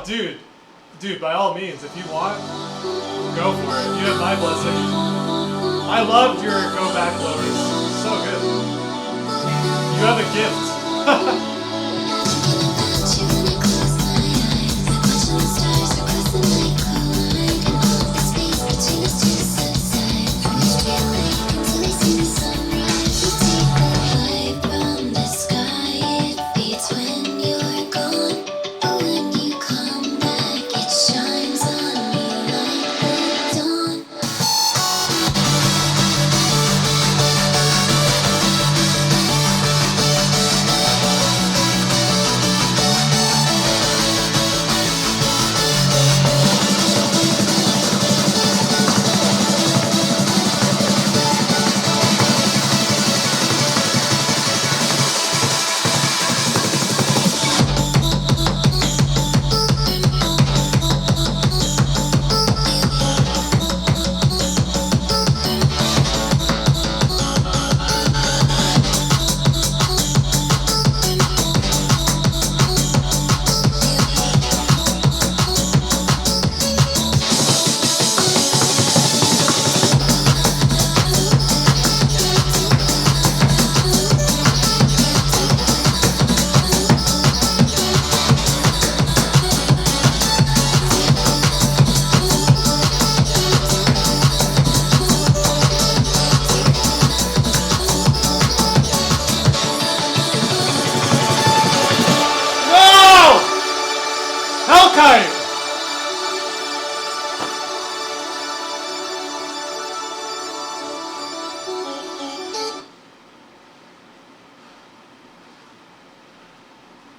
dude. Dude, by all means, if you want, go for it. You have my blessing. I loved your go back loaders. So good. You have a gift.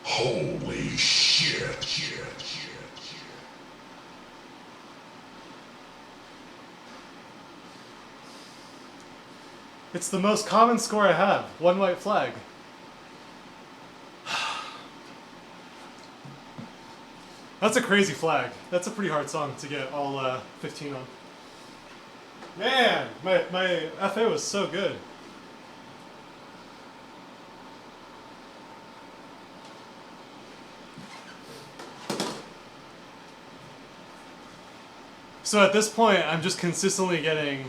Holy shit. It's the most common score I have. One white flag. That's a crazy flag. That's a pretty hard song to get all 15 on. Man, my FA was so good. So at this point, I'm just consistently getting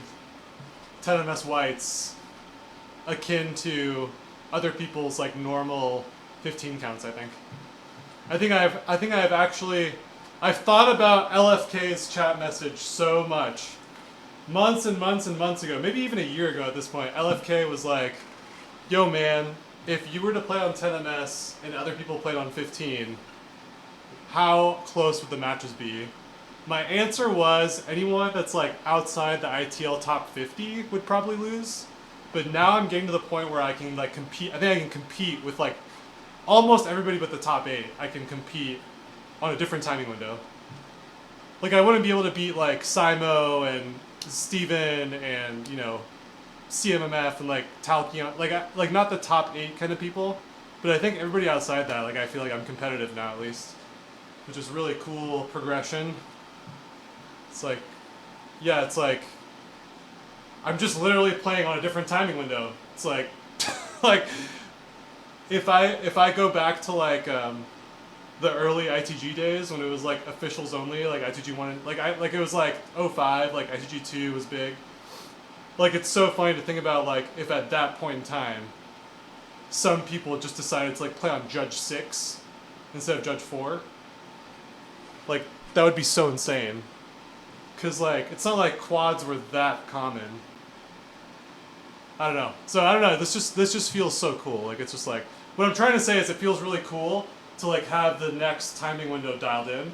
10 MS whites akin to other people's like normal 15 counts, I think. I've thought about LFK's chat message so much. Months and months and months ago, maybe even a year ago at this point, LFK was like, yo man, if you were to play on 10 MS and other people played on 15, how close would the matches be? My answer was anyone that's like outside the ITL top 50 would probably lose. But now I'm getting to the point where I can like compete. I think I can compete with like almost everybody but the top 8. I can compete on a different timing window. Like I wouldn't be able to beat like Simo and Steven and, you know, CMMF and like Talkion, like not the top 8 kind of people, but I think everybody outside that, like I feel like I'm competitive now at least, which is really cool progression. It's like, yeah, it's like, I'm just literally playing on a different timing window. It's like, like, if I go back to like the early ITG days when it was like officials only, like ITG 1, like it was like '05, like ITG 2 was big. Like it's so funny to think about like if at that point in time, some people just decided to like play on Judge 6 instead of Judge 4. Like that would be so insane. Cause like it's not like quads were that common. I don't know. So I don't know. This just feels so cool. Like it's just like what I'm trying to say is it feels really cool to like have the next timing window dialed in.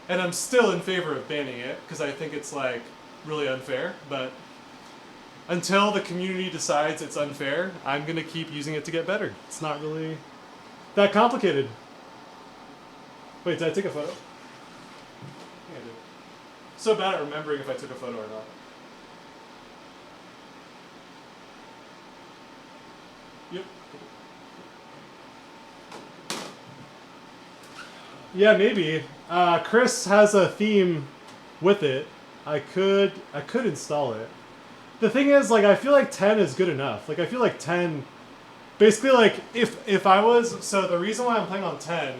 And I'm still in favor of banning it because I think it's like really unfair. But until the community decides it's unfair, I'm gonna keep using it to get better. It's not really that complicated. Wait, did I take a photo? I did. So bad at remembering if I took a photo or not. Yep. Yeah, maybe. Chris has a theme with it. I could install it. The thing is, like, I feel like 10 is good enough. Like, I feel like 10, basically, like, if I was, so the reason why I'm playing on 10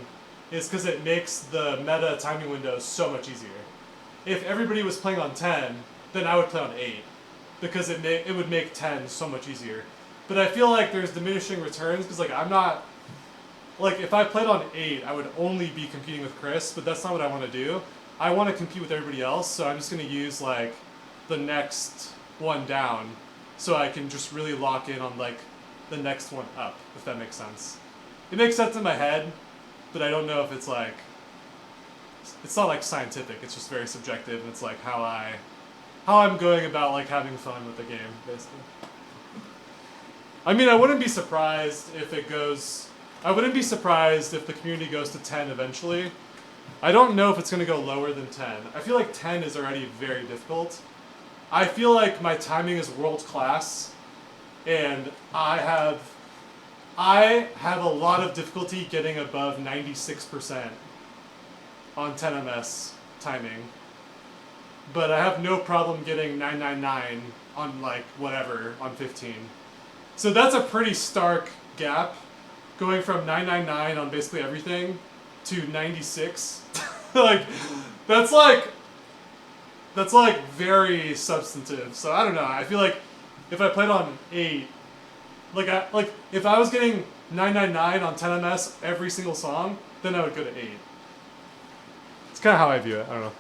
is because it makes the meta timing window so much easier. If everybody was playing on 10, then I would play on 8 because it would make 10 so much easier. But I feel like there's diminishing returns because like I'm not like if I played on 8, I would only be competing with Chris, but that's not what I want to do. I want to compete with everybody else, so I'm just going to use like the next one down so I can just really lock in on like the next one up, if that makes sense. It makes sense in my head, but I don't know if it's like it's not like scientific, it's just very subjective and it's like how I'm going about like having fun with the game, basically. I mean, I wouldn't be surprised if the community goes to 10 eventually. I don't know if it's going to go lower than 10. I feel like 10 is already very difficult. I feel like my timing is world class, and I have a lot of difficulty getting above 96% on 10ms timing. But I have no problem getting 999 on like whatever on 15. So that's a pretty stark gap, going from 999 on basically everything to 96. that's very substantive. So I don't know. I feel like if I played on 8, like if I was getting 999 on 10ms every single song, then I would go to 8. It's kind of how I view it. I don't know.